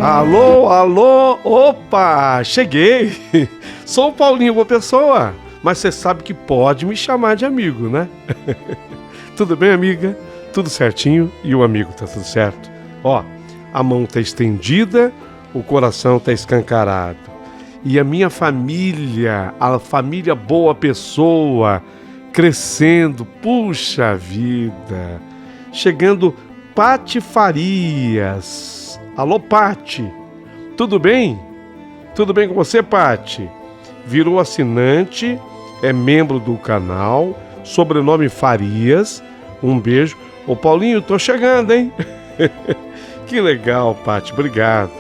Alô, alô, opa, cheguei. Sou o Paulinho, boa pessoa, mas você sabe que pode me chamar de amigo, né? Tudo bem, amiga? Tudo certinho e o amigo tá tudo certo? Ó, a mão tá estendida, o coração tá escancarado. E a minha família, a família Boa Pessoa, crescendo, puxa vida. Chegando Pati Farias. Alô, Pati. Tudo bem? Tudo bem com você, Pati? Virou assinante, é membro do canal, sobrenome Farias. Um beijo. Ô, Paulinho, tô chegando, hein? Que legal, Pati, obrigado.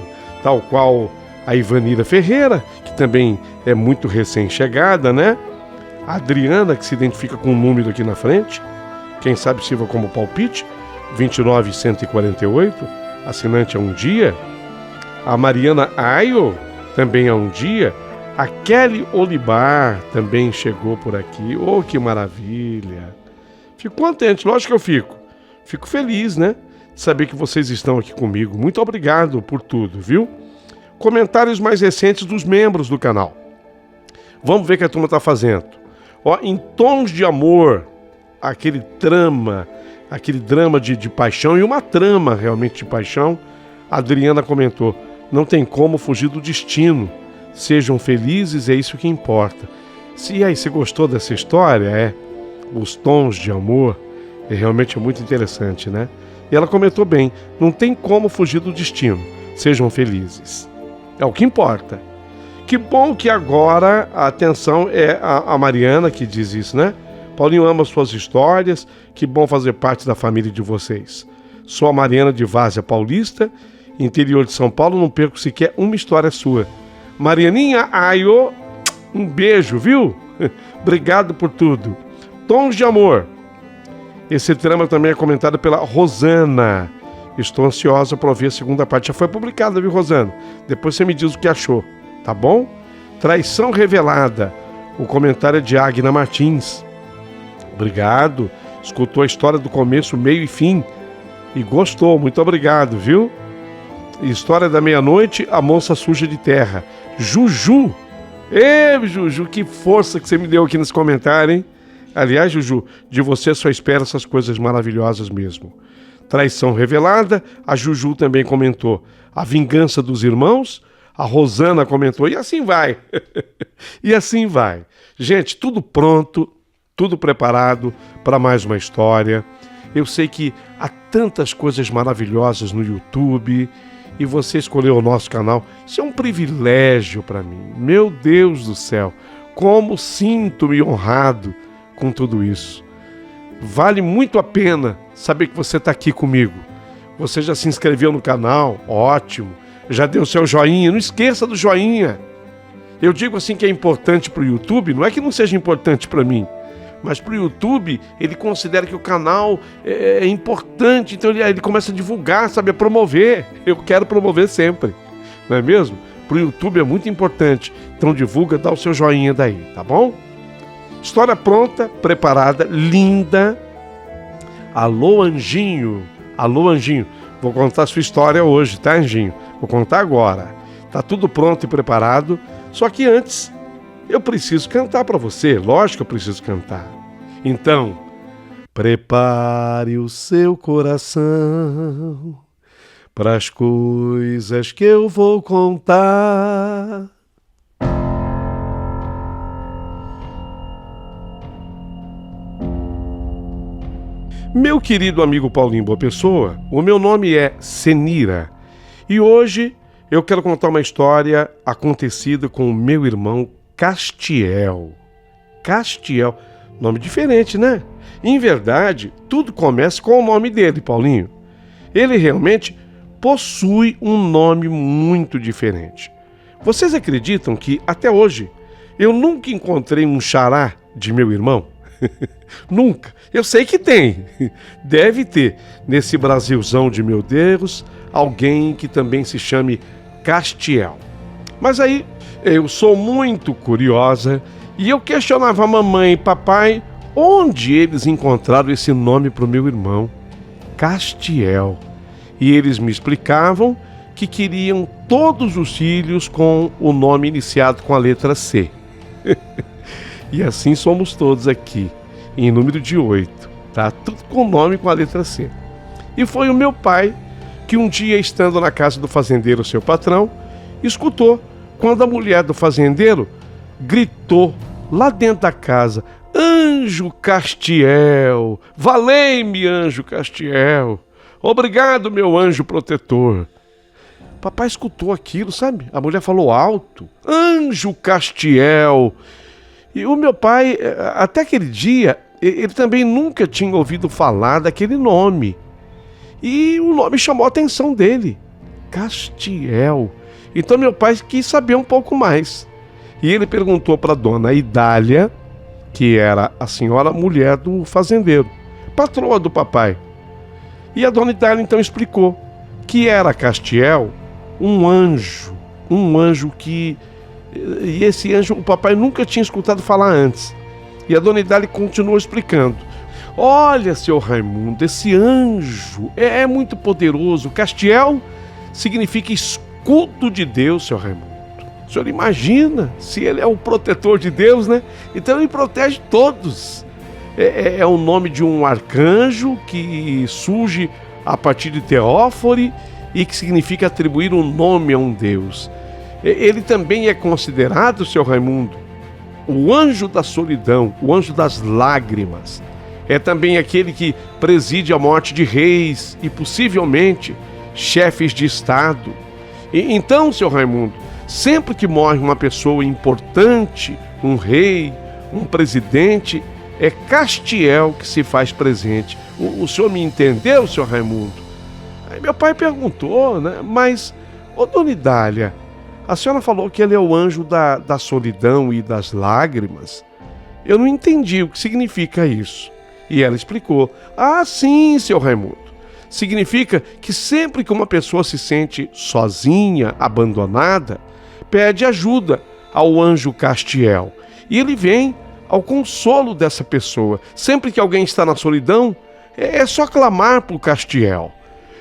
Tal qual a Ivanira Ferreira, que também é muito recém-chegada, né? A Adriana, que se identifica com um número aqui na frente, quem sabe sirva como palpite, 29148, assinante há um dia. A Mariana Ayo, também há um dia. A Kelly Olibar também chegou por aqui. Oh, que maravilha! Fico contente, lógico que eu fico. Fico feliz, né? De saber que vocês estão aqui comigo. Muito obrigado por tudo, viu? Comentários mais recentes dos membros do canal. Vamos ver o que a turma está fazendo. Ó, em Tons de Amor, aquele drama de paixão e uma trama realmente de paixão, a Adriana comentou: não tem como fugir do destino. Sejam felizes, é isso que importa. E aí, você gostou dessa história? Os Tons de Amor, realmente muito interessante, né? E ela comentou bem: não tem como fugir do destino. Sejam felizes. É o que importa. Que bom que agora a atenção é a Mariana que diz isso, né? Paulinho ama suas histórias, que bom fazer parte da família de vocês. Sou a Mariana de Várzea Paulista, interior de São Paulo, não perco sequer uma história sua. Marianinha Ayo, um beijo, viu? Obrigado por tudo. Tons de Amor. Esse trama também é comentado pela Rosana. Estou ansiosa para ouvir a segunda parte. Já foi publicada, viu, Rosana? Depois você me diz o que achou, tá bom? Traição Revelada. O comentário é de Agna Martins. Obrigado. Escutou a história do começo, meio e fim. E gostou. Muito obrigado, viu? História da meia-noite, a moça suja de terra. Juju. Ei, Juju, que força que você me deu aqui nesse comentário, hein? Aliás, Juju, de você só espero essas coisas maravilhosas mesmo. Traição Revelada, a Juju também comentou. A Vingança dos Irmãos, a Rosana comentou. E assim vai. E assim vai. Gente, tudo pronto, tudo preparado para mais uma história. Eu sei que há tantas coisas maravilhosas no YouTube e você escolheu o nosso canal. Isso é um privilégio para mim. Meu Deus do céu, como sinto-me honrado com tudo isso. Vale muito a pena saber que você está aqui comigo. Você já se inscreveu no canal? Ótimo. Já deu seu joinha? Não esqueça do joinha. Eu digo assim que é importante para o YouTube, não é que não seja importante para mim, mas para o YouTube ele considera que o canal é importante, então ele começa a divulgar, sabe, a promover. Eu quero promover sempre, não é mesmo? Para o YouTube é muito importante, então divulga, dá o seu joinha daí, tá bom? História pronta, preparada, linda. Alô, Anjinho. Alô, Anjinho. Vou contar a sua história hoje, tá, Anjinho? Vou contar agora. Tá tudo pronto e preparado. Só que antes, eu preciso cantar para você. Lógico que eu preciso cantar. Então, prepare o seu coração para as coisas que eu vou contar. Meu querido amigo Paulinho Boa Pessoa, o meu nome é Senira e hoje eu quero contar uma história acontecida com o meu irmão Castiel. Castiel, nome diferente, né? Em verdade, tudo começa com o nome dele, Paulinho. Ele realmente possui um nome muito diferente. Vocês acreditam que, até hoje, eu nunca encontrei um xará de meu irmão? Nunca. Eu sei que tem. Deve ter, nesse Brasilzão de meu Deus, alguém que também se chame Castiel. Mas aí, eu sou muito curiosa e eu questionava a mamãe e papai onde eles encontraram esse nome para o meu irmão, Castiel. E eles me explicavam que queriam todos os filhos com o nome iniciado com a letra C. E assim somos todos aqui, em número de 8, tá? Tudo com nome com a letra C. E foi o meu pai que um dia, estando na casa do fazendeiro, seu patrão, escutou quando a mulher do fazendeiro gritou lá dentro da casa: Anjo Castiel, valei-me, Anjo Castiel, obrigado, meu anjo protetor. Papai escutou aquilo, sabe? A mulher falou alto: Anjo Castiel. E o meu pai, até aquele dia, ele também nunca tinha ouvido falar daquele nome. E o nome chamou a atenção dele: Castiel. Então meu pai quis saber um pouco mais. E ele perguntou para a dona Idália, que era a senhora mulher do fazendeiro, patroa do papai. E a dona Idália então explicou que era Castiel um anjo que... E esse anjo o papai nunca tinha escutado falar antes. E a dona Idália continuou explicando: olha, seu Raimundo, esse anjo é muito poderoso. Castiel significa escudo de Deus, seu Raimundo. O senhor imagina se ele é o protetor de Deus, né? Então ele protege todos. É o nome de um arcanjo que surge a partir de Teófore e que significa atribuir um nome a um Deus. Ele também é considerado, seu Raimundo, o anjo da solidão, o anjo das lágrimas. É também aquele que preside a morte de reis e possivelmente chefes de Estado. Então, seu Raimundo, sempre que morre uma pessoa importante, um rei, um presidente, é Castiel que se faz presente. O senhor me entendeu, seu Raimundo? Aí meu pai perguntou, né? Mas, ô dona Idália, a senhora falou que ele é o anjo da solidão e das lágrimas. Eu não entendi o que significa isso. E ela explicou: ah, sim, seu Raimundo. Significa que sempre que uma pessoa se sente sozinha, abandonada, pede ajuda ao anjo Castiel. E ele vem ao consolo dessa pessoa. Sempre que alguém está na solidão, é só clamar por Castiel.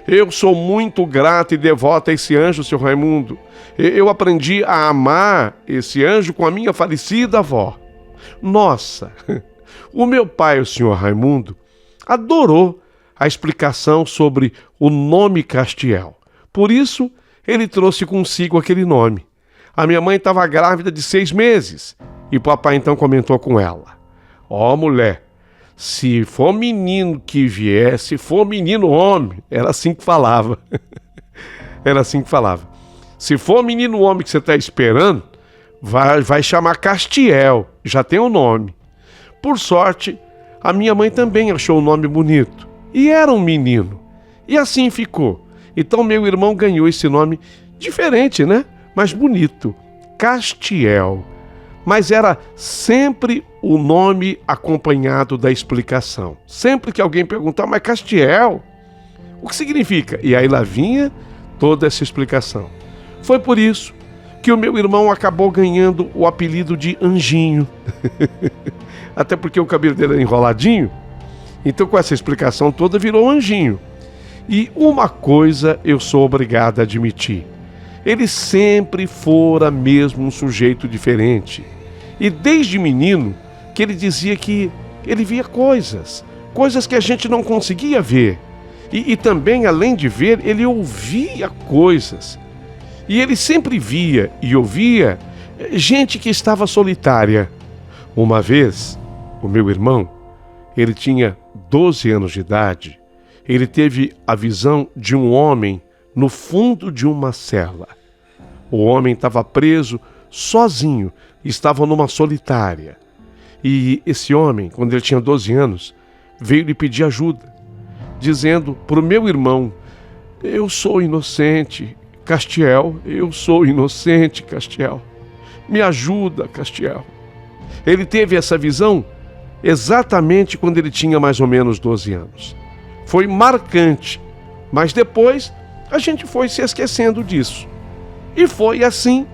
Eu sou muito grato e devoto a esse anjo, seu Raimundo. Eu aprendi a amar esse anjo com a minha falecida avó. Nossa, o meu pai, o senhor Raimundo, adorou a explicação sobre o nome Castiel. Por isso, ele trouxe consigo aquele nome. A minha mãe estava grávida de 6 meses e o papai então comentou com ela: ó, mulher, se for menino que vier, se for menino homem, era assim que falava. Era assim que falava. Se for menino homem que você está esperando, vai chamar Castiel, já tem o nome. Por sorte, a minha mãe também achou o nome bonito. E era um menino. E assim ficou. Então meu irmão ganhou esse nome diferente, né? Mas bonito. Castiel. Mas era sempre o nome acompanhado da explicação. Sempre que alguém perguntar: mas Castiel, o que significa? E aí lá vinha toda essa explicação. Foi por isso que o meu irmão acabou ganhando o apelido de Anjinho. Até porque o cabelo dele era enroladinho. Então, com essa explicação toda, virou Anjinho. E uma coisa eu sou obrigado a admitir: ele sempre fora mesmo um sujeito diferente. E desde menino que ele dizia que ele via coisas que a gente não conseguia ver. E também, além de ver, ele ouvia coisas. E ele sempre via e ouvia gente que estava solitária. Uma vez, o meu irmão, ele tinha 12 anos de idade, ele teve a visão de um homem no fundo de uma cela. O homem estava preso sozinho, estava numa solitária. E esse homem, quando ele tinha 12 anos, veio lhe pedir ajuda, dizendo para o meu irmão: eu sou inocente, Castiel, eu sou inocente, Castiel. Me ajuda, Castiel. Ele teve essa visão exatamente quando ele tinha mais ou menos 12 anos. Foi marcante, mas depois a gente foi se esquecendo disso. E foi assim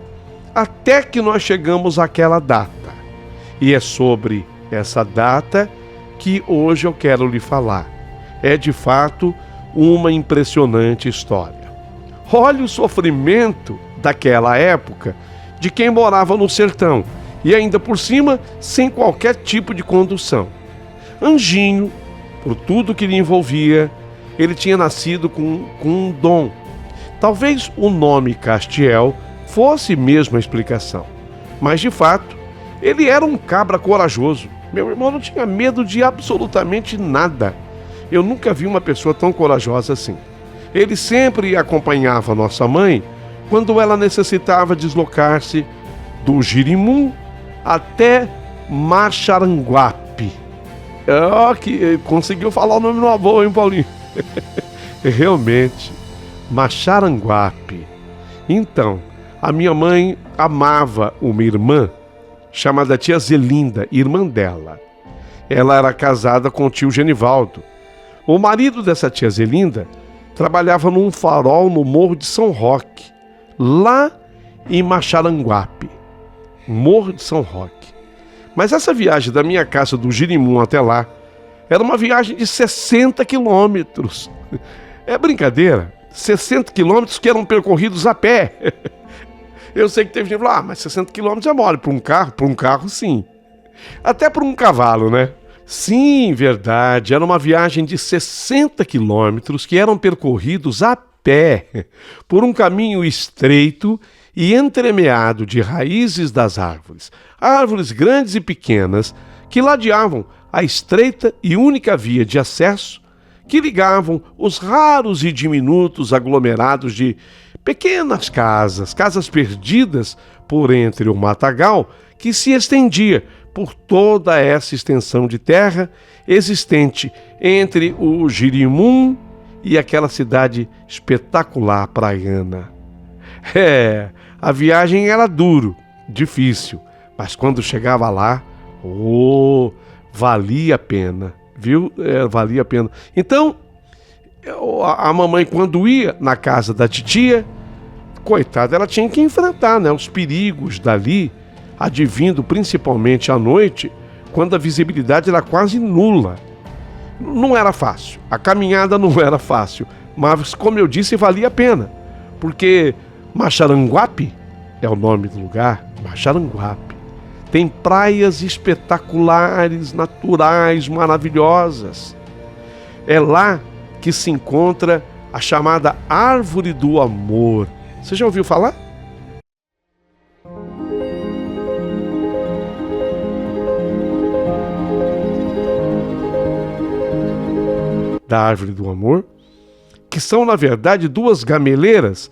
até que nós chegamos àquela data. E é sobre essa data que hoje eu quero lhe falar. É de fato uma impressionante história. Olha o sofrimento daquela época de quem morava no sertão e ainda por cima sem qualquer tipo de condução. Anjinho, por tudo que lhe envolvia, ele tinha nascido com um dom. Talvez o nome Castiel fosse mesmo a explicação, mas de fato ele era um cabra corajoso. Meu irmão não tinha medo de absolutamente nada. Eu nunca vi uma pessoa tão corajosa assim. Ele sempre acompanhava nossa mãe quando ela necessitava deslocar-se do Girimum até Maxaranguape. Que conseguiu falar o nome do avô, hein, Paulinho? Realmente, Maxaranguape. Então, a minha mãe amava uma irmã chamada tia Zelinda, irmã dela. Ela era casada com o tio Genivaldo. O marido dessa tia Zelinda trabalhava num farol no Morro de São Roque, lá em Maxaranguape. Morro de São Roque. Mas essa viagem da minha casa do Girimum até lá era uma viagem de 60 quilômetros. É brincadeira? 60 quilômetros que eram percorridos a pé. Eu sei que teve gente que falou, mas 60 quilômetros é mole para um carro? Para um carro, sim. Até para um cavalo, né? Sim, verdade. Era uma viagem de 60 quilômetros que eram percorridos a pé, por um caminho estreito e entremeado de raízes das árvores. Árvores grandes e pequenas que ladeavam a estreita e única via de acesso que ligavam os raros e diminutos aglomerados de pequenas casas perdidas por entre o matagal que se estendia por toda essa extensão de terra existente entre o Girimum e aquela cidade espetacular praiana. A viagem era difícil, mas quando chegava lá, valia a pena, viu? Valia a pena. Então, a mamãe, quando ia na casa da titia, coitada, ela tinha que enfrentar, né, os perigos dali, advindo principalmente à noite, quando a visibilidade era quase nula. Não era fácil, a caminhada não era fácil, mas, como eu disse, valia a pena, porque Maxaranguape é o nome do lugar, Maxaranguape. Tem praias espetaculares, naturais, maravilhosas. É lá que se encontra a chamada Árvore do Amor. Você já ouviu falar? Da Árvore do Amor, que são, na verdade, duas gameleiras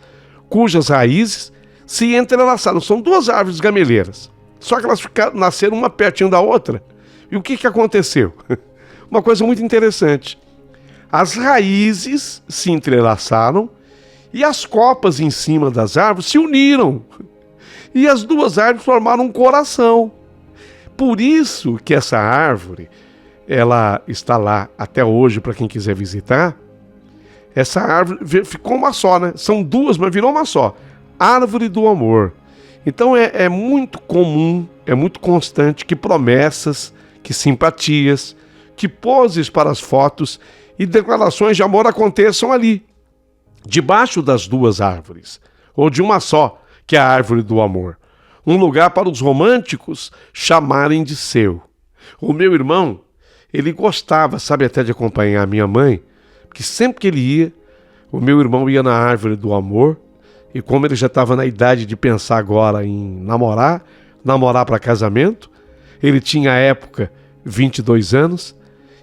cujas raízes se entrelaçaram. São duas árvores gameleiras, só que elas nasceram uma pertinho da outra. E o que aconteceu? Uma coisa muito interessante. As raízes se entrelaçaram e as copas em cima das árvores se uniram. E as duas árvores formaram um coração. Por isso que essa árvore, ela está lá até hoje para quem quiser visitar. Essa árvore ficou uma só, né? São duas, mas virou uma só. Árvore do Amor. Então é muito comum, é muito constante que promessas, que simpatias, que poses para as fotos e declarações de amor aconteçam ali, debaixo das duas árvores, ou de uma só, que é a Árvore do Amor. Um lugar para os românticos chamarem de seu. O meu irmão, ele gostava, sabe, até de acompanhar a minha mãe, porque sempre que ele ia, o meu irmão ia na Árvore do Amor, e como ele já estava na idade de pensar agora em namorar para casamento, ele tinha à época 22 anos,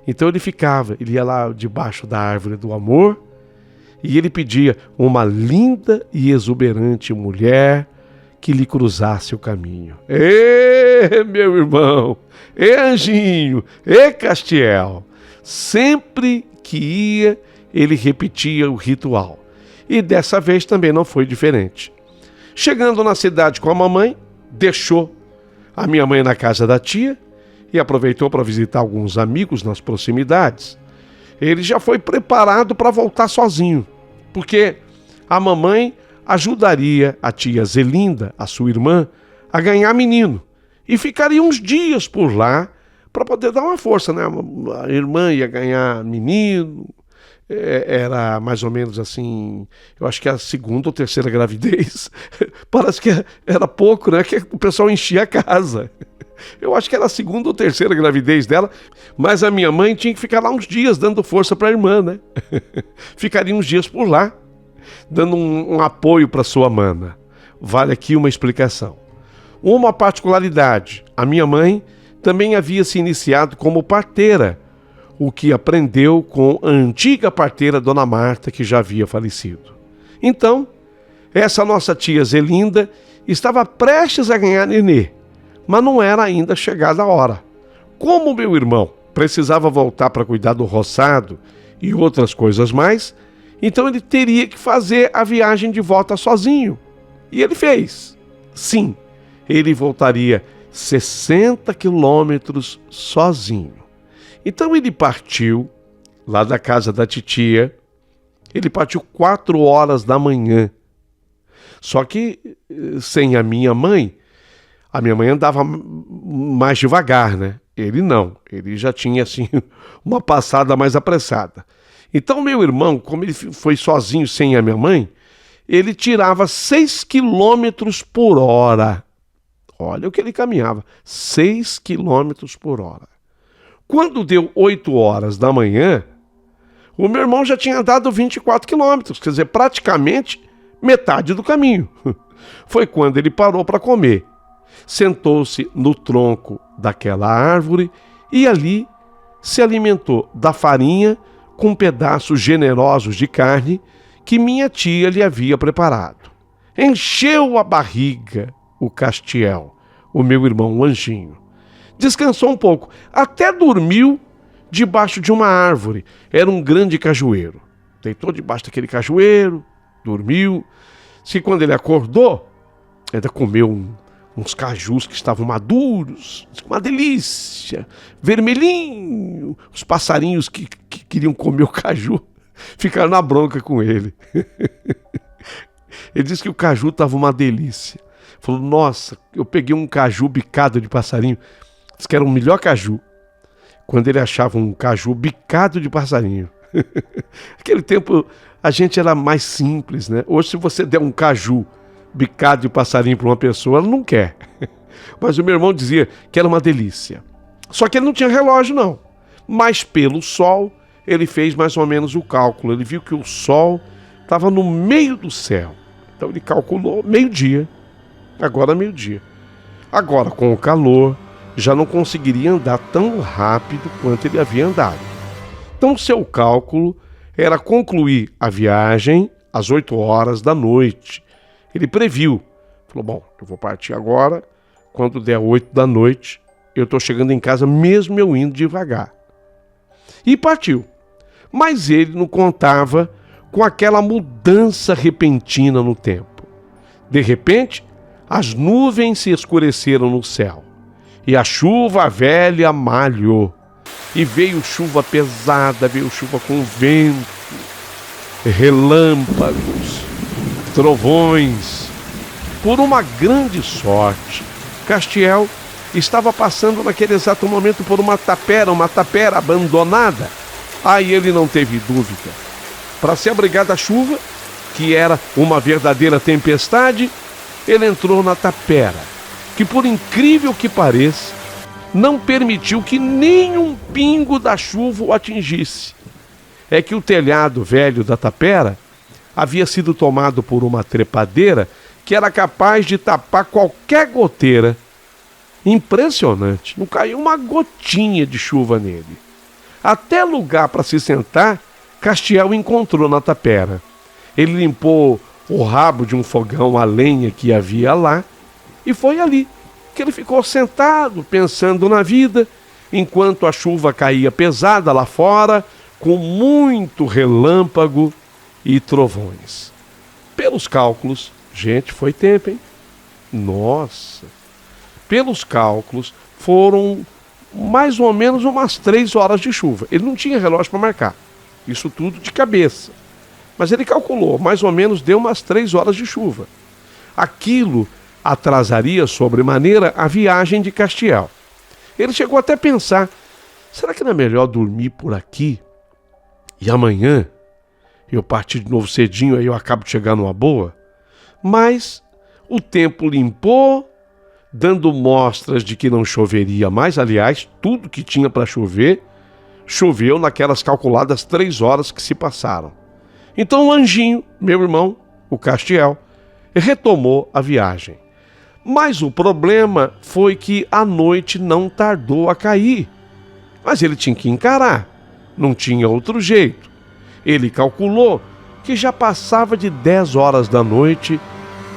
então ele ia lá debaixo da Árvore do Amor, e ele pedia uma linda e exuberante mulher que lhe cruzasse o caminho. Ê, meu irmão! Ê, Anjinho! Ê, Castiel! Sempre que ia, ele repetia o ritual. E dessa vez também não foi diferente. Chegando na cidade com a mamãe, deixou a minha mãe na casa da tia e aproveitou para visitar alguns amigos nas proximidades. Ele já foi preparado para voltar sozinho, porque a mamãe ajudaria a tia Zelinda, a sua irmã, a ganhar menino. E ficaria uns dias por lá para poder dar uma força, né? A irmã ia ganhar menino, era mais ou menos assim, eu acho que a segunda ou terceira gravidez. Parece que era pouco, né? Que o pessoal enchia a casa. Eu acho que era a segunda ou terceira gravidez dela, mas a minha mãe tinha que ficar lá uns dias dando força para a irmã, né? Ficaria uns dias por lá, dando um apoio para sua mana. Vale aqui uma explicação. Uma particularidade, a minha mãe também havia se iniciado como parteira, o que aprendeu com a antiga parteira Dona Marta, que já havia falecido. Então, essa nossa tia Zelinda estava prestes a ganhar nenê, mas não era ainda chegada a hora. Como meu irmão precisava voltar para cuidar do roçado e outras coisas mais, então ele teria que fazer a viagem de volta sozinho. E ele fez. Sim, ele voltaria 60 quilômetros sozinho. Então ele partiu lá da casa da titia, ele partiu 4 horas da manhã. Só que sem a minha mãe andava mais devagar, né? Ele não, ele já tinha assim uma passada mais apressada. Então meu irmão, como ele foi sozinho sem a minha mãe, ele tirava 6 quilômetros por hora. Olha o que ele caminhava, 6 quilômetros por hora. Quando deu 8 horas da manhã, o meu irmão já tinha andado 24 quilômetros, quer dizer, praticamente metade do caminho. Foi quando ele parou para comer. Sentou-se no tronco daquela árvore e ali se alimentou da farinha com pedaços generosos de carne que minha tia lhe havia preparado. Encheu a barriga o Castiel, o meu irmão o Anjinho. Descansou um pouco, até dormiu debaixo de uma árvore. Era um grande cajueiro. Deitou debaixo daquele cajueiro, dormiu. Se quando ele acordou, ainda comeu uns cajus que estavam maduros, uma delícia, vermelhinho. Os passarinhos que queriam comer o caju ficaram na bronca com ele. Ele disse que o caju estava uma delícia. Falou, nossa, eu peguei um caju bicado de passarinho. Diz que era o melhor caju. Quando ele achava um caju bicado de passarinho. Naquele tempo a gente era mais simples, né? Hoje se você der um caju bicado de passarinho para uma pessoa, ela não quer. Mas o meu irmão dizia que era uma delícia. Só que ele não tinha relógio não. Mas pelo sol ele fez mais ou menos o cálculo. Ele viu que o sol estava no meio do céu. Então ele calculou meio-dia. Agora meio-dia. Agora com o calor já não conseguiria andar tão rápido quanto ele havia andado. Então seu cálculo era concluir a viagem às 8 horas da noite. Ele previu. Falou, bom, eu vou partir agora. Quando der 8 da noite, eu estou chegando em casa mesmo eu indo devagar. E partiu. Mas ele não contava com aquela mudança repentina no tempo. De repente, as nuvens se escureceram no céu. E a chuva velha malhou. E veio chuva pesada, veio chuva com vento, relâmpagos, trovões. Por uma grande sorte, Castiel estava passando naquele exato momento por uma tapera abandonada. Aí ele não teve dúvida. Para se abrigar da chuva, que era uma verdadeira tempestade, ele entrou na tapera, que por incrível que pareça, não permitiu que nenhum pingo da chuva o atingisse. É que o telhado velho da tapera havia sido tomado por uma trepadeira que era capaz de tapar qualquer goteira. Impressionante, não caiu uma gotinha de chuva nele. Até lugar para se sentar, Castiel encontrou na tapera. Ele limpou o rabo de um fogão a lenha que havia lá e foi ali que ele ficou sentado, pensando na vida, enquanto a chuva caía pesada lá fora, com muito relâmpago e trovões. Pelos cálculos, gente, foi tempo, hein? Nossa! Pelos cálculos, foram mais ou menos umas 3 horas de chuva. Ele não tinha relógio para marcar, isso tudo de cabeça. Mas ele calculou, mais ou menos deu umas 3 horas de chuva. Aquilo atrasaria sobremaneira a viagem de Castiel. Ele chegou até a pensar, será que não é melhor dormir por aqui? E amanhã, eu parti de novo cedinho, aí eu acabo de chegar numa boa. Mas o tempo limpou, dando mostras de que não choveria mais. Aliás, tudo que tinha para chover, choveu naquelas calculadas 3 horas que se passaram. Então o anjinho, meu irmão, o Castiel, retomou a viagem. Mas o problema foi que a noite não tardou a cair. Mas ele tinha que encarar, não tinha outro jeito. Ele calculou que já passava de 10 horas da noite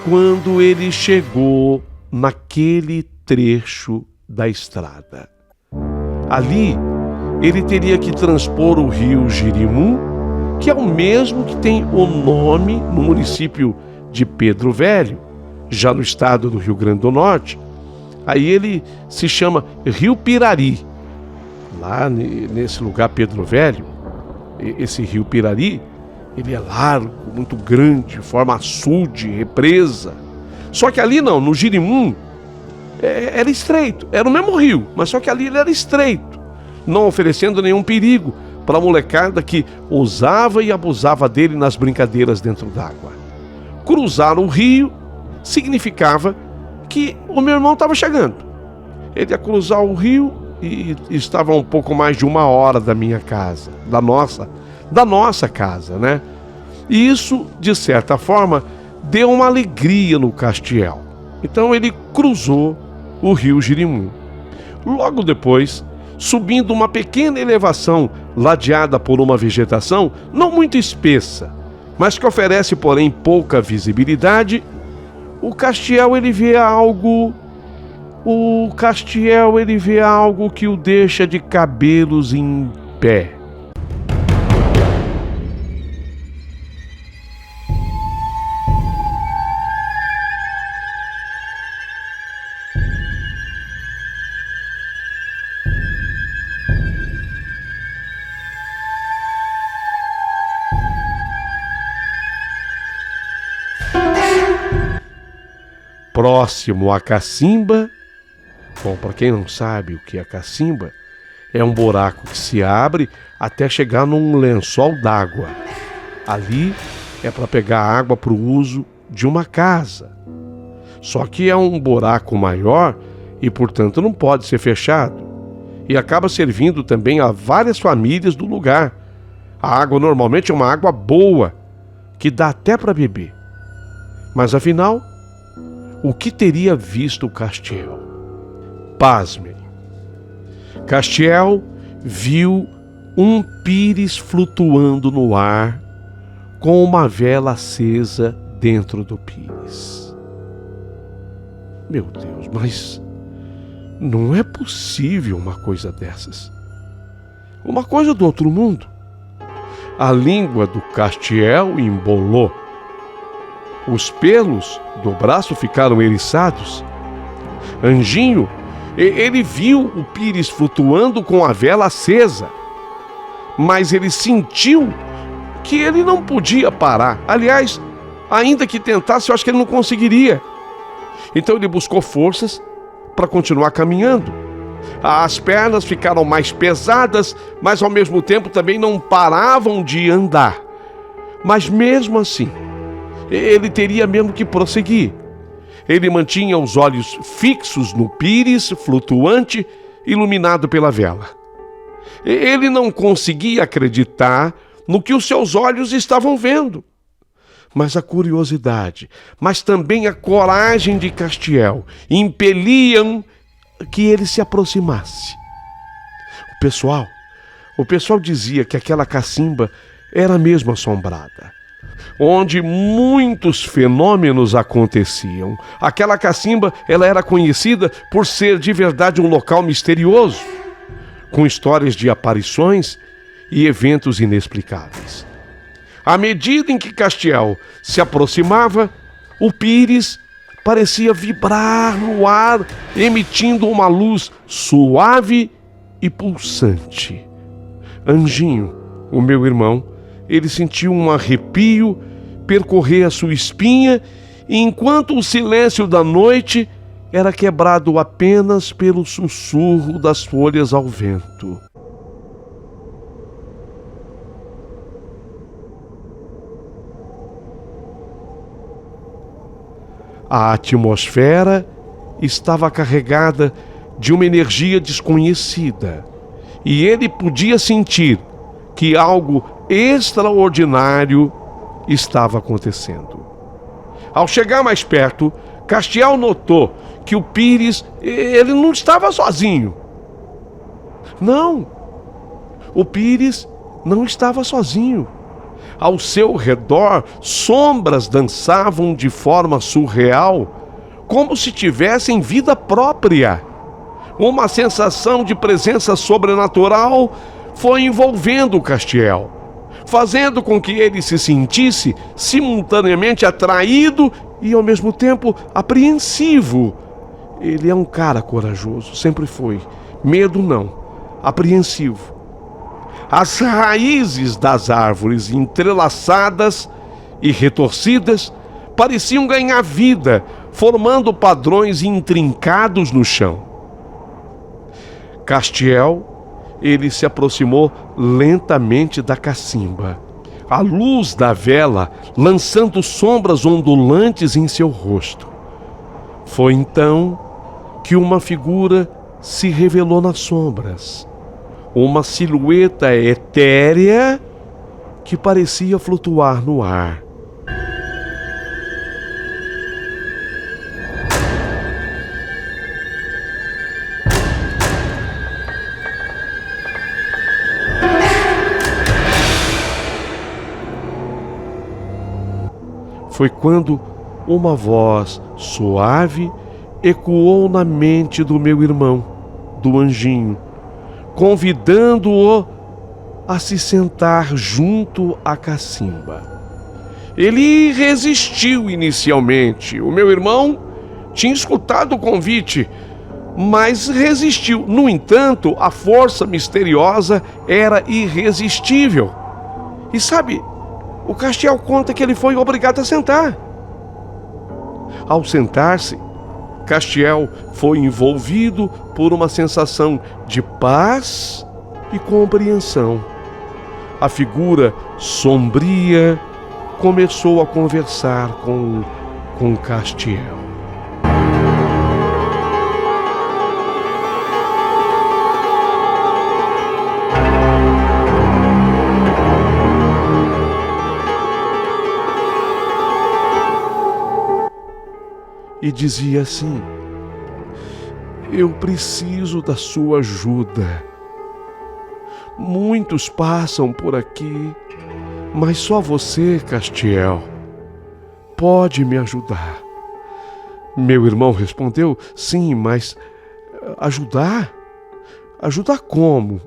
quando ele chegou naquele trecho da estrada. Ali, ele teria que transpor o rio Jerimum, que é o mesmo que tem o nome no município de Pedro Velho, já no estado do Rio Grande do Norte. Aí ele se chama Rio Pirari. Lá nesse lugar, Pedro Velho, esse rio Pirari, ele é largo, muito grande, forma açude, represa. Só que ali não, no Jerimum, era estreito, era o mesmo rio, mas só que ali ele era estreito, não oferecendo nenhum perigo para a molecada que ousava e abusava dele nas brincadeiras dentro d'água. Cruzar o rio significava que o meu irmão estava chegando. Ele ia cruzar o rio e estava a um pouco mais de 1 hora da minha casa, da nossa casa, né? E isso, de certa forma, deu uma alegria no Castiel. Então ele cruzou o rio Jerimum. Logo depois, subindo uma pequena elevação ladeada por uma vegetação não muito espessa, mas que oferece, porém, pouca visibilidade, o Castiel ele vê algo que o deixa de cabelos em pé. Próximo à cacimba. Bom, para quem não sabe o que é cacimba, é um buraco que se abre até chegar num lençol d'água. Ali é para pegar água para o uso de uma casa. Só que é um buraco maior e, portanto, não pode ser fechado. E acaba servindo também a várias famílias do lugar. A água normalmente é uma água boa, que dá até para beber. Mas afinal, o que teria visto o Castiel? Pasmem. Castiel viu um pires flutuando no ar com uma vela acesa dentro do pires. Meu Deus, mas não é possível uma coisa dessas. Uma coisa do outro mundo. A língua do Castiel embolou. Os pelos do braço ficaram eriçados. Anjinho, ele viu o pires flutuando com a vela acesa, mas ele sentiu que ele não podia parar. Aliás, ainda que tentasse, eu acho que ele não conseguiria. Então ele buscou forças para continuar caminhando. As pernas ficaram mais pesadas, mas ao mesmo tempo também não paravam de andar. Mas mesmo assim, ele teria mesmo que prosseguir. Ele mantinha os olhos fixos no pires flutuante, iluminado pela vela. Ele não conseguia acreditar no que os seus olhos estavam vendo. Mas a curiosidade, mas também a coragem de Castiel impeliam que ele se aproximasse. O pessoal dizia que aquela cacimba era mesmo assombrada, onde muitos fenômenos aconteciam. Aquela cacimba, ela era conhecida por ser de verdade um local misterioso, com histórias de aparições e eventos inexplicáveis. À medida em que Castiel se aproximava, o pires parecia vibrar no ar, emitindo uma luz suave e pulsante. Anjinho, o meu irmão, ele sentiu um arrepio percorrer a sua espinha, e enquanto o silêncio da noite era quebrado apenas pelo sussurro das folhas ao vento. A atmosfera estava carregada de uma energia desconhecida e ele podia sentir que algo extraordinário estava acontecendo. Ao chegar mais perto, Castiel notou que o Pires, ele não estava sozinho. Não, o Pires não estava sozinho. Ao seu redor, sombras dançavam de forma surreal, como se tivessem vida própria. Uma sensação de presença sobrenatural foi envolvendo o Castiel, fazendo com que ele se sentisse simultaneamente atraído e ao mesmo tempo apreensivo. Ele é um cara corajoso, sempre foi. Medo não, apreensivo. As raízes das árvores entrelaçadas e retorcidas pareciam ganhar vida, formando padrões intrincados no chão. Castiel, ele se aproximou lentamente da cacimba, a luz da vela lançando sombras ondulantes em seu rosto. Foi então que uma figura se revelou nas sombras. Uma silhueta etérea que parecia flutuar no ar. Foi quando uma voz suave ecoou na mente do meu irmão, do anjinho, convidando-o a se sentar junto à cacimba. Ele resistiu inicialmente. O meu irmão tinha escutado o convite, mas resistiu. No entanto, a força misteriosa era irresistível. E sabe, o Castiel conta que ele foi obrigado a sentar. Ao sentar-se, Castiel foi envolvido por uma sensação de paz e compreensão. A figura sombria começou a conversar com Castiel. E dizia assim: eu preciso da sua ajuda. Muitos passam por aqui, mas só você, Castiel, pode me ajudar. Meu irmão respondeu: sim, mas ajudar? Ajudar como?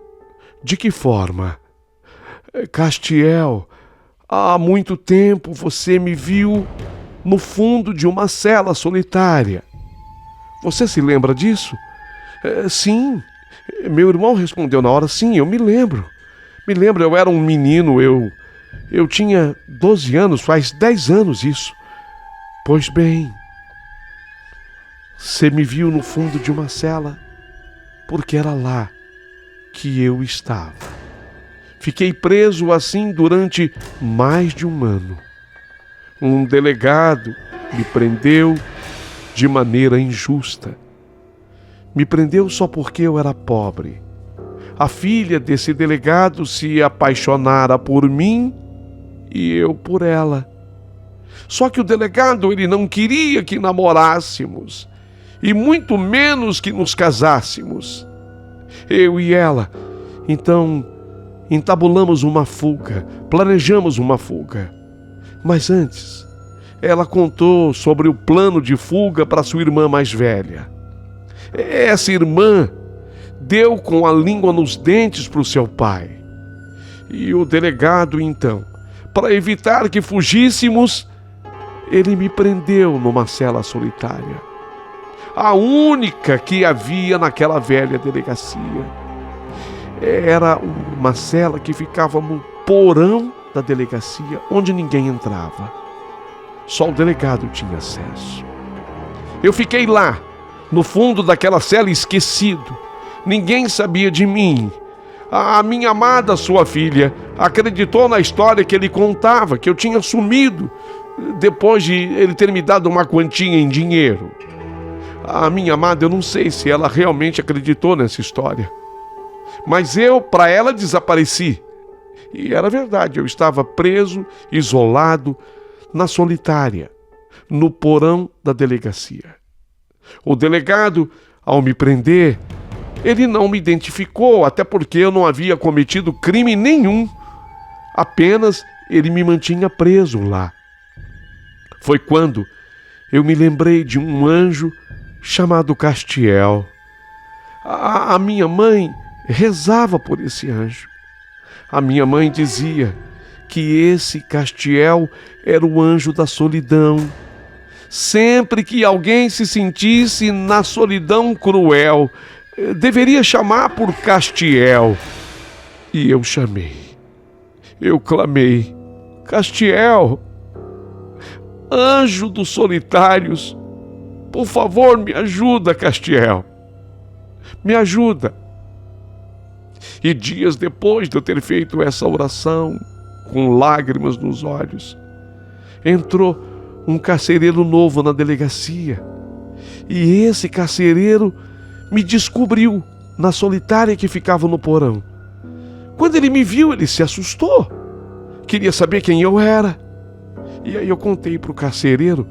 De que forma? Castiel, há muito tempo você me viu no fundo de uma cela solitária. Você se lembra disso? Sim. Meu irmão respondeu na hora: sim, eu me lembro. Me lembro, eu era um menino, eu tinha 12 anos, faz 10 anos isso. Pois bem, você me viu no fundo de uma cela, porque era lá que eu estava. Fiquei preso assim durante mais de um ano. Um delegado me prendeu de maneira injusta. Me prendeu só porque eu era pobre. A filha desse delegado se apaixonara por mim e eu por ela. Só que o delegado, ele não queria que namorássemos e muito menos que nos casássemos. Eu e ela, então, entabulamos uma fuga, planejamos uma fuga. Mas antes, ela contou sobre o plano de fuga para sua irmã mais velha. Essa irmã deu com a língua nos dentes para o seu pai. E o delegado, então, para evitar que fugíssemos, ele me prendeu numa cela solitária. A única que havia naquela velha delegacia. Era uma cela que ficava no porão da delegacia, onde ninguém entrava. Só o delegado tinha acesso. Eu fiquei lá, no fundo daquela cela, esquecido. Ninguém sabia de mim. A minha amada sua filha acreditou na história que ele contava, que eu tinha sumido. depois de ele ter me dado uma quantia em dinheiro. A minha amada, eu não sei se ela realmente acreditou nessa história, mas eu, para ela, desapareci. E era verdade, eu estava preso, isolado, na solitária, no porão da delegacia. O delegado, ao me prender, ele não me identificou, até porque eu não havia cometido crime nenhum. Apenas ele me mantinha preso lá. Foi quando eu me lembrei de um anjo chamado Castiel. A minha mãe rezava por esse anjo. A minha mãe dizia que esse Castiel era o anjo da solidão. Sempre que alguém se sentisse na solidão cruel, deveria chamar por Castiel. E eu chamei. Eu clamei: Castiel, anjo dos solitários, por favor, me ajuda, Castiel. Me ajuda. E dias depois de eu ter feito essa oração, com lágrimas nos olhos, entrou um carcereiro novo na delegacia. E esse carcereiro me descobriu na solitária que ficava no porão. Quando ele me viu, ele se assustou. Queria saber quem eu era. E aí eu contei para o carcereiro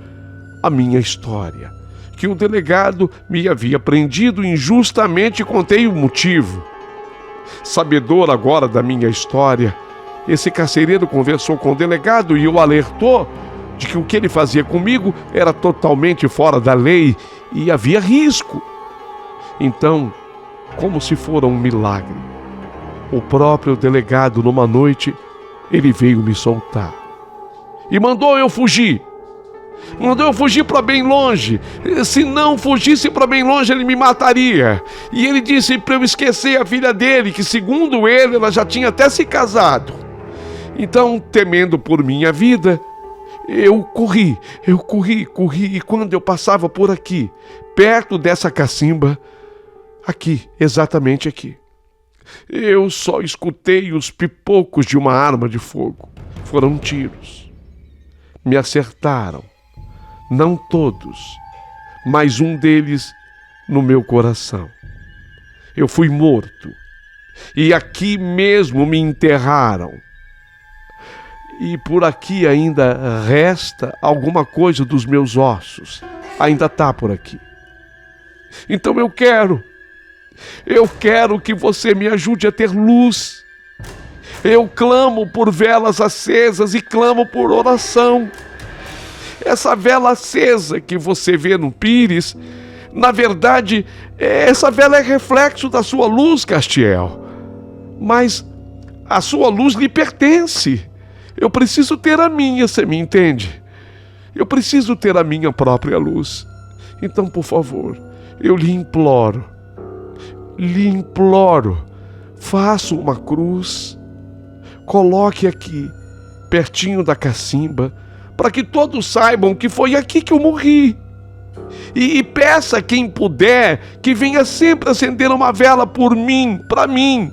a minha história, que o delegado me havia prendido injustamente, e contei o motivo. Sabedor agora da minha história, esse carcereiro conversou com o delegado e o alertou de que o que ele fazia comigo era totalmente fora da lei e havia risco. Então, como se fora um milagre, o próprio delegado, numa noite, ele veio me soltar e mandou eu fugir. Mandou eu fugir para bem longe. Se não fugisse para bem longe, ele me mataria. E ele disse para eu esquecer a filha dele, que segundo ele, ela já tinha até se casado. Então, temendo por minha vida, eu corri. E quando eu passava por aqui, perto dessa cacimba, aqui, exatamente aqui, eu só escutei os pipocos de uma arma de fogo. Foram tiros. Me acertaram. Não todos, mas um deles no meu coração. Eu fui morto. E aqui mesmo me enterraram. E por aqui ainda resta alguma coisa dos meus ossos. Ainda está por aqui. Então eu quero que você me ajude a ter luz. Eu clamo por velas acesas e clamo por oração. Essa vela acesa que você vê no pires, na verdade, essa vela é reflexo da sua luz, Castiel. Mas a sua luz lhe pertence. Eu preciso ter a minha, você me entende? Eu preciso ter a minha própria luz. Então, por favor, eu lhe imploro, faça uma cruz, coloque aqui, pertinho da cacimba, para que todos saibam que foi aqui que eu morri. E peça a quem puder que venha sempre acender uma vela por mim, para mim.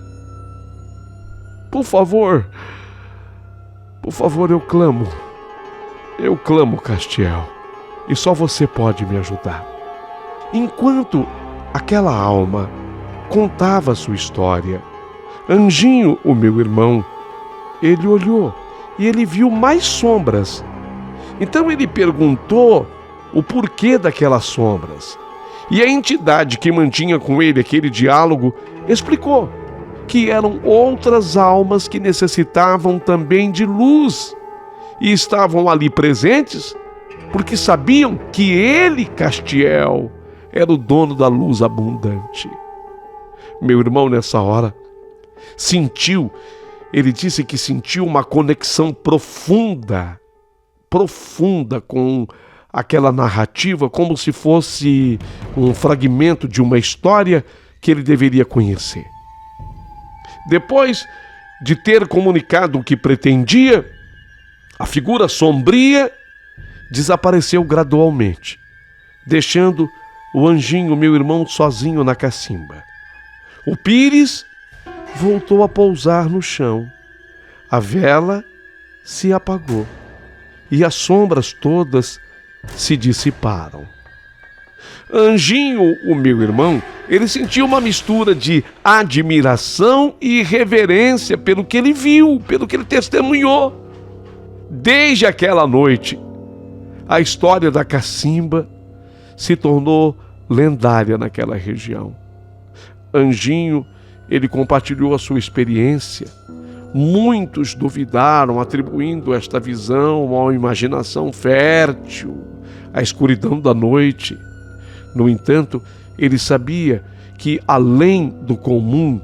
Por favor, eu clamo, Castiel, e só você pode me ajudar. Enquanto aquela alma contava sua história, Anjinho, o meu irmão, ele olhou e ele viu mais sombras. Então ele perguntou o porquê daquelas sombras. E a entidade que mantinha com ele aquele diálogo explicou que eram outras almas que necessitavam também de luz e estavam ali presentes porque sabiam que ele, Castiel, era o dono da luz abundante. Meu irmão, nessa hora, ele disse que sentiu uma conexão profunda com aquela narrativa, como se fosse um fragmento de uma história que ele deveria conhecer. Depois de ter comunicado o que pretendia, a figura sombria desapareceu gradualmente, deixando o Anjinho, meu irmão, sozinho na cacimba. O pires voltou a pousar no chão. A vela se apagou. e as sombras todas se dissiparam. Anjinho, o meu irmão, ele sentiu uma mistura de admiração e reverência pelo que ele viu, pelo que ele testemunhou. Desde aquela noite, a história da cacimba se tornou lendária naquela região. Anjinho, ele compartilhou a sua experiência. Muitos duvidaram, atribuindo esta visão a uma imaginação fértil, à escuridão da noite. No entanto, ele sabia que, além do comum,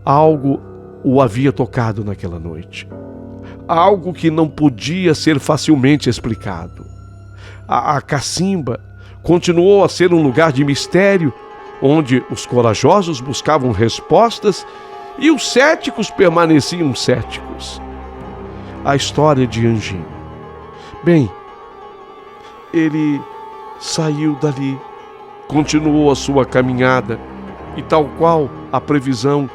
algo o havia tocado naquela noite. Algo que não podia ser facilmente explicado. A cacimba continuou a ser um lugar de mistério, onde os corajosos buscavam respostas e os céticos permaneciam céticos. A história de Anjinho. Bem, ele saiu dali, continuou a sua caminhada e, tal qual a previsão,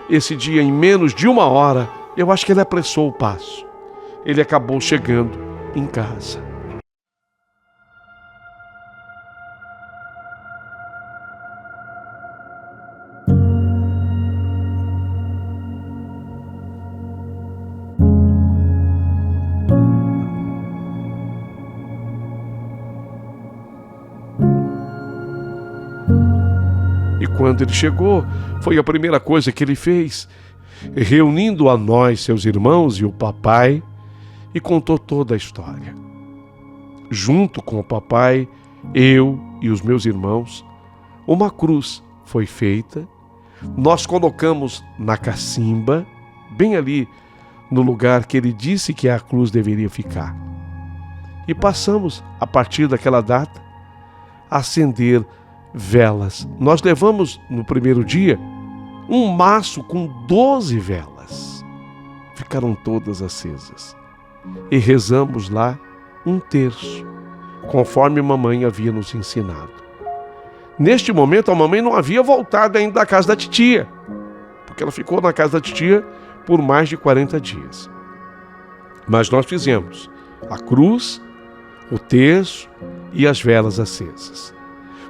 esse dia, em menos de 1 hora, eu acho que ele apressou o passo. Ele acabou chegando em casa. E quando ele chegou, foi a primeira coisa que ele fez, reunindo a nós, seus irmãos e o papai, e contou toda a história. Junto com o papai, eu e os meus irmãos, uma cruz foi feita, nós colocamos na cacimba, bem ali no lugar que ele disse que a cruz deveria ficar. E passamos, a partir daquela data, a acender velas. Nós levamos no primeiro dia um maço com 12 velas. Ficaram todas acesas. E rezamos lá um terço, conforme mamãe havia nos ensinado. Neste momento, a mamãe não havia voltado ainda da casa da titia, porque ela ficou na casa da titia por mais de 40 dias. Mas nós fizemos a cruz, o terço e as velas acesas.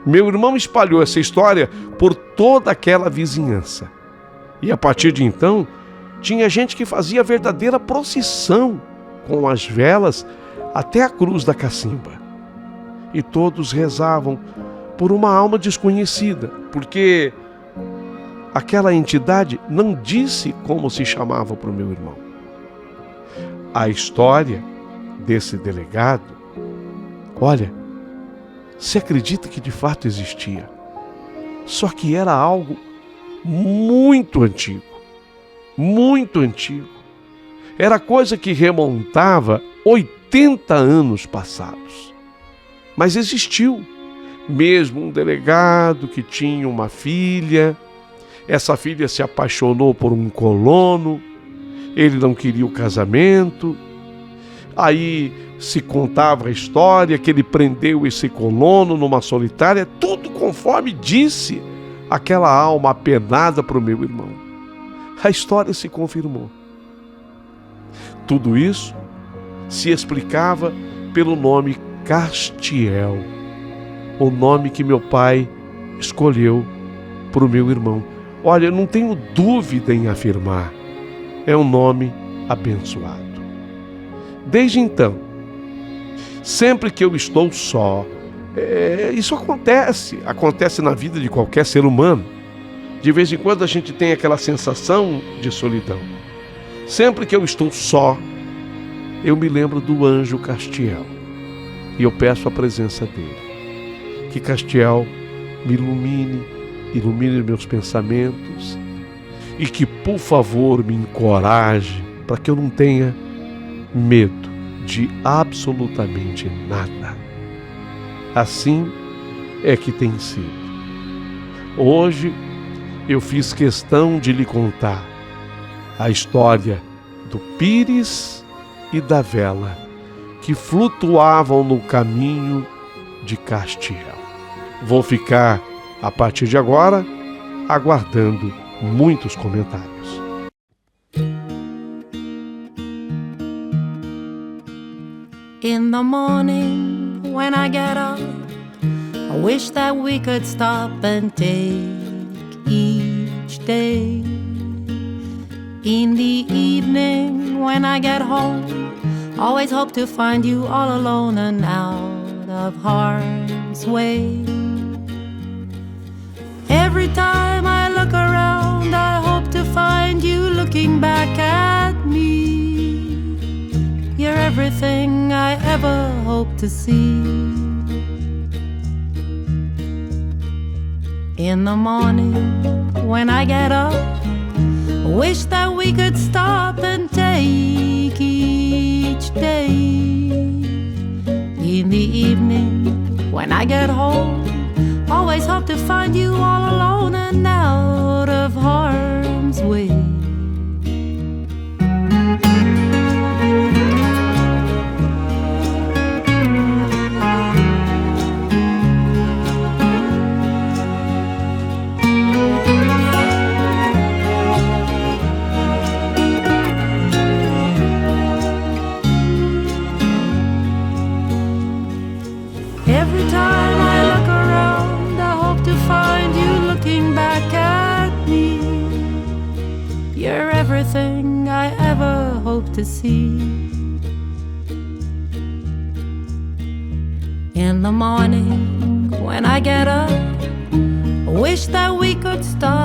Meu irmão espalhou essa história por toda aquela vizinhança. E a partir de então, tinha gente que fazia verdadeira procissão com as velas até a cruz da cacimba. E todos rezavam por uma alma desconhecida, porque aquela entidade não disse como se chamava para o meu irmão. A história desse delegado, olha, se acredita que de fato existia. Só que era algo muito antigo. Muito antigo. Era coisa que remontava 80 anos passados. Mas existiu. Mesmo um delegado que tinha uma filha. Essa filha se apaixonou por um colono. Ele não queria o casamento. Aí se contava a história que ele prendeu esse colono numa solitária, tudo conforme disse aquela alma apenada para o meu irmão. A história se confirmou. Tudo isso se explicava pelo nome Castiel, o nome que meu pai escolheu para o meu irmão. Olha, eu não tenho dúvida em afirmar, é um nome abençoado. Desde então, sempre que eu estou só, isso acontece na vida de qualquer ser humano. De vez em quando a gente tem aquela sensação de solidão. Sempre que eu estou só, eu me lembro do anjo Castiel e eu peço a presença dele. Que Castiel me ilumine meus pensamentos e que, por favor, me encoraje para que eu não tenha medo de absolutamente nada. Assim é que tem sido. Hoje eu fiz questão de lhe contar a história do Pires e da vela que flutuavam no caminho de Castiel. Vou ficar, a partir de agora, aguardando muitos comentários. In the morning when I get up, I wish that we could stop and take each day. In the evening when I get home, always hope to find you all alone and out of harm's way. Every time I look around, I hope to find you looking back at me. You're everything I ever hoped to see. In the morning when I get up, I wish that we could stop and take each day. In the evening when I get home, always hope to find you all alone and out of harm's way. Every time I look around, I hope to find you looking back at me. You're everything I ever hoped to see. In the morning when I get up, I wish that we could stop